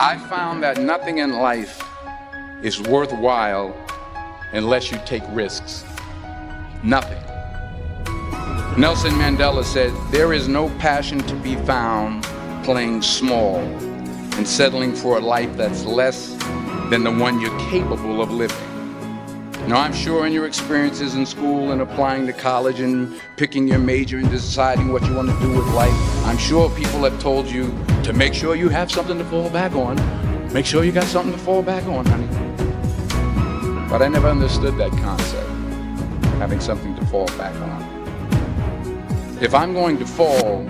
I found that nothing in life is worthwhile unless you take risks. Nothing. Nelson Mandela said, "There is no passion to be found playing small and settling for a life that's less than the one you're capable of living." Now, I'm sure in your experiences in school and applying to college and picking your major and deciding what you want to do with life, I'm sure people have told you to make sure you have something to fall back on. Make sure you got something to fall back on, honey. But I never understood that concept, having something to fall back on. If I'm going to fall,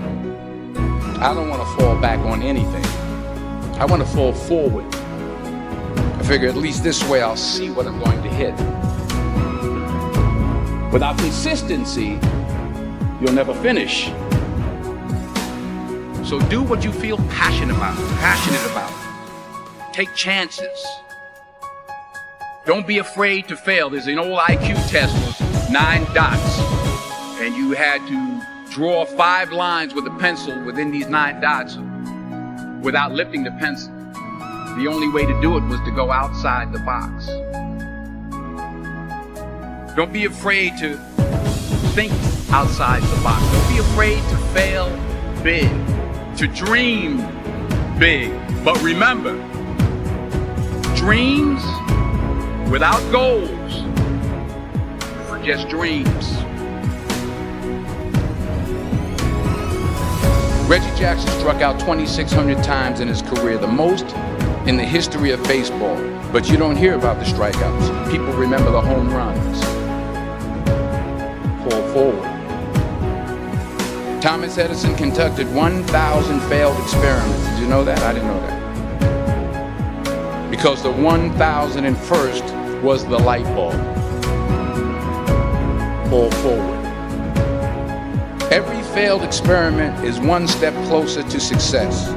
I don't want to fall back on anything. I want to fall forward. I figure at least this way I'll see what I'm going to hit. Without consistency, you'll never finish. So do what you feel passionate about. Take chances. Don't be afraid to fail. There's an old IQ test with 9 dots, and you had to draw 5 lines with a pencil within these 9 dots without lifting the pencil. The only way to do it was to go outside the box. Don't be afraid to think outside the box. Don't be afraid to fail big, to dream big. But remember, dreams without goals are just dreams. Reggie Jackson struck out 2,600 times in his career, the most in the history of baseball. But you don't hear about the strikeouts. People remember the home runs. Fall forward. Thomas Edison conducted 1,000 failed experiments. Did you know that? I didn't know that. Because the 1,001st was the light bulb. Fall forward. Every failed experiment is one step closer to success.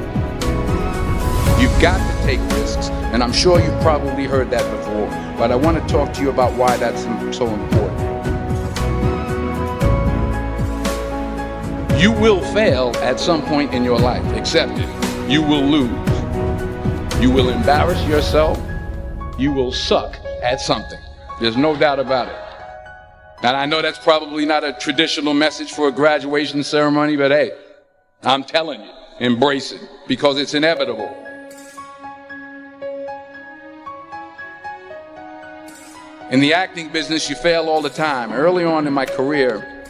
You've got to take risks, and I'm sure you've probably heard that before, but I want to talk to you about why that's so important. You will fail at some point in your life. Accept it. You will lose. You will embarrass yourself. You will suck at something. There's no doubt about it. And I know that's probably not a traditional message for a graduation ceremony, but hey, I'm telling you, embrace it, because it's inevitable. In the acting business, you fail all the time. Early on in my career,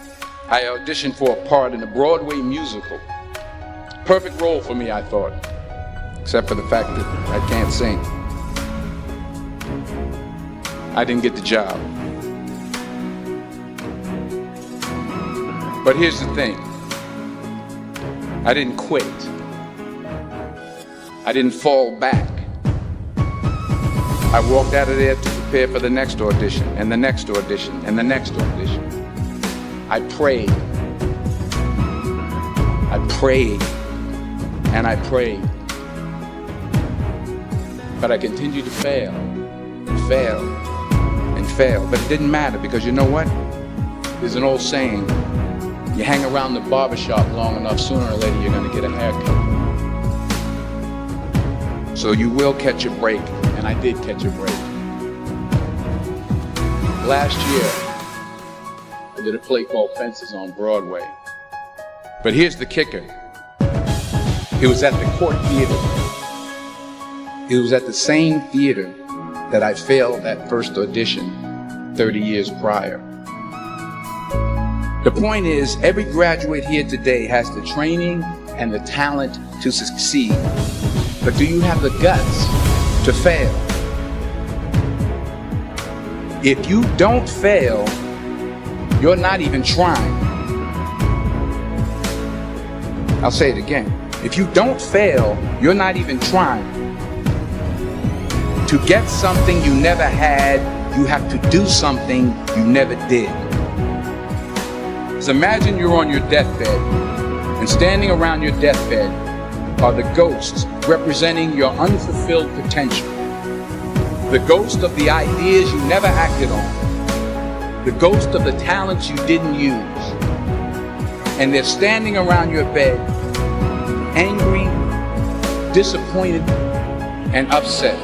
I auditioned for a part in a Broadway musical. Perfect role for me, I thought, except for the fact that I can't sing. I didn't get the job. But here's the thing. I didn't quit. I didn't fall back. I walked out of there to prepare for the next audition, and the next audition, and the next audition. I prayed. I prayed. And I prayed. But I continued to fail, and fail, and fail. But it didn't matter, because you know what? There's an old saying, you hang around the barbershop long enough, sooner or later you're going to get a haircut. So you will catch a break, and I did catch a break. Last year, I did a play called Fences on Broadway. But here's the kicker. It was at the Court Theater. It was at the same theater that I failed that first audition 30 years prior. The point is, every graduate here today has the training and the talent to succeed. But do you have the guts to fail? If you don't fail, you're not even trying. I'll say it again. If you don't fail, you're not even trying. To get something you never had, you have to do something you never did. So imagine you're on your deathbed, and standing around your deathbed are the ghosts representing your unfulfilled potential. The ghost of the ideas you never acted on. The ghost of the talents you didn't use. And they're standing around your bed, angry, disappointed, and upset.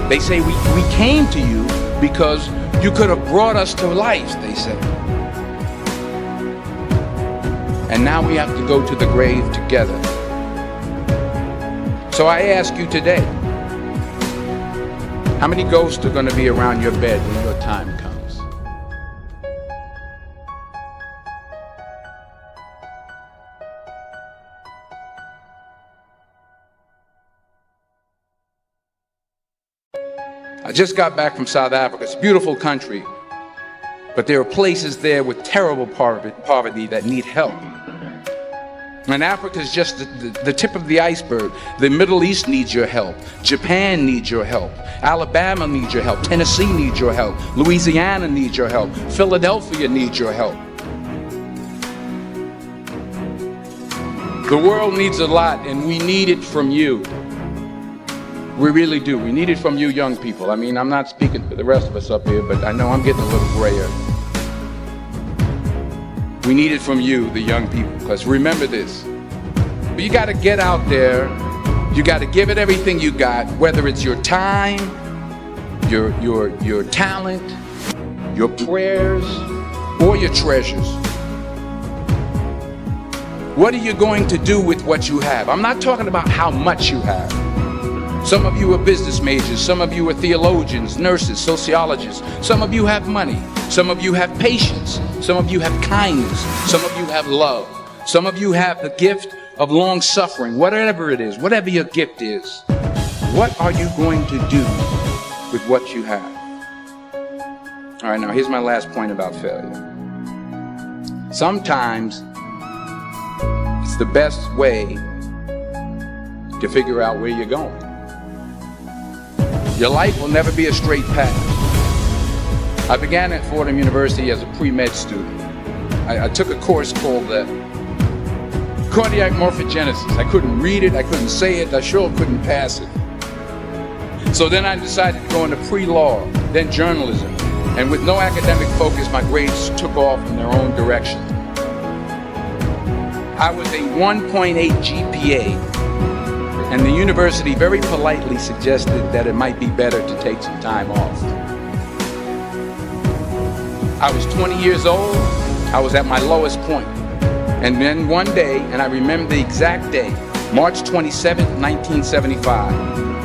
They say we came to you because you could have brought us to life, they say. And now we have to go to the grave together. So I ask you today, how many ghosts are going to be around your bed when your time comes? I just got back from South Africa. It's a beautiful country, but there are places there with terrible poverty that need help. And Africa is just the tip of the iceberg. The Middle East needs your help. Japan needs your help. Alabama needs your help. Tennessee needs your help. Louisiana needs your help. Philadelphia needs your help. The world needs a lot, and we need it from you. We really do. We need it from you young people. I mean, I'm not speaking for the rest of us up here, but I know I'm getting a little grayer. We need it from you, the young people, because remember this. You got to get out there. You got to give it everything you got, whether it's your time, your talent, your prayers, or your treasures. What are you going to do with what you have? I'm not talking about how much you have. Some of you are business majors, some of you are theologians, nurses, sociologists. Some of you have money, some of you have patience, some of you have kindness, some of you have love, some of you have the gift of long suffering. Whatever it is, whatever your gift is, what are you going to do with what you have? All right, now here's my last point about failure. Sometimes it's the best way to figure out where you're going. Your life will never be a straight path. I began at Fordham University as a pre-med student. I took a course called cardiac morphogenesis. I couldn't read it, I couldn't say it, I sure couldn't pass it. So then I decided to go into pre-law, then journalism. And with no academic focus, my grades took off in their own direction. I was a 1.8 GPA. And the university very politely suggested that it might be better to take some time off. I was 20 years old. I was at my lowest point. And then one day, and I remember the exact day, March 27th, 1975,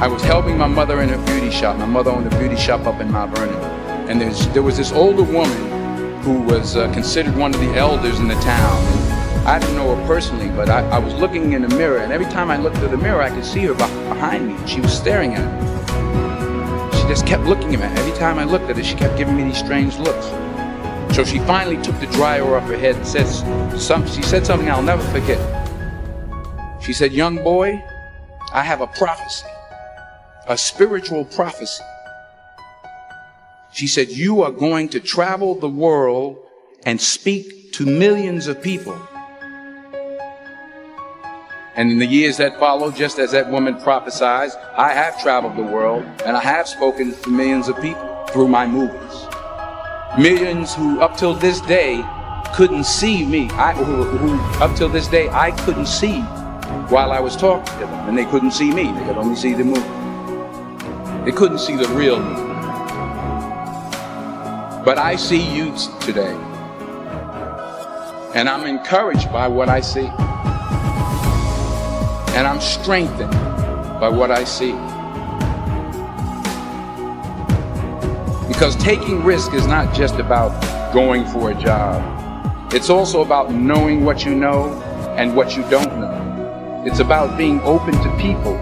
I was helping my mother in her beauty shop. My mother owned a beauty shop up in Mount Vernon. And there was this older woman who was considered one of the elders in the town. I didn't know her personally, but I was looking in the mirror, and every time I looked through the mirror, I could see her behind me. She was staring at me. She just kept looking at me. Every time I looked at her, she kept giving me these strange looks. So she finally took the dryer off her head and she said something I'll never forget. She said, "Young boy, I have a prophecy, a spiritual prophecy." She said, "You are going to travel the world and speak to millions of people." And in the years that followed, just as that woman prophesied, I have traveled the world and I have spoken to millions of people through my movies. Millions who up till this day couldn't see me, who up till this day I couldn't see while I was talking to them, and they couldn't see me, they could only see the movie. They couldn't see the real me. But I see you today, and I'm encouraged by what I see. And I'm strengthened by what I see. Because taking risk is not just about going for a job. It's also about knowing what you know and what you don't know. It's about being open to people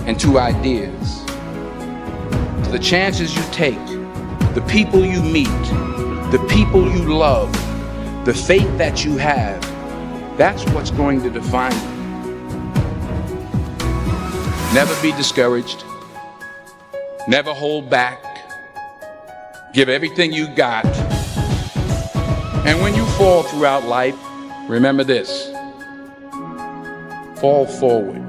and to ideas. The chances you take, the people you meet, the people you love, the faith that you have, that's what's going to define you. Never be discouraged. Never hold back. Give everything you got. And when you fall throughout life, remember this: fall forward.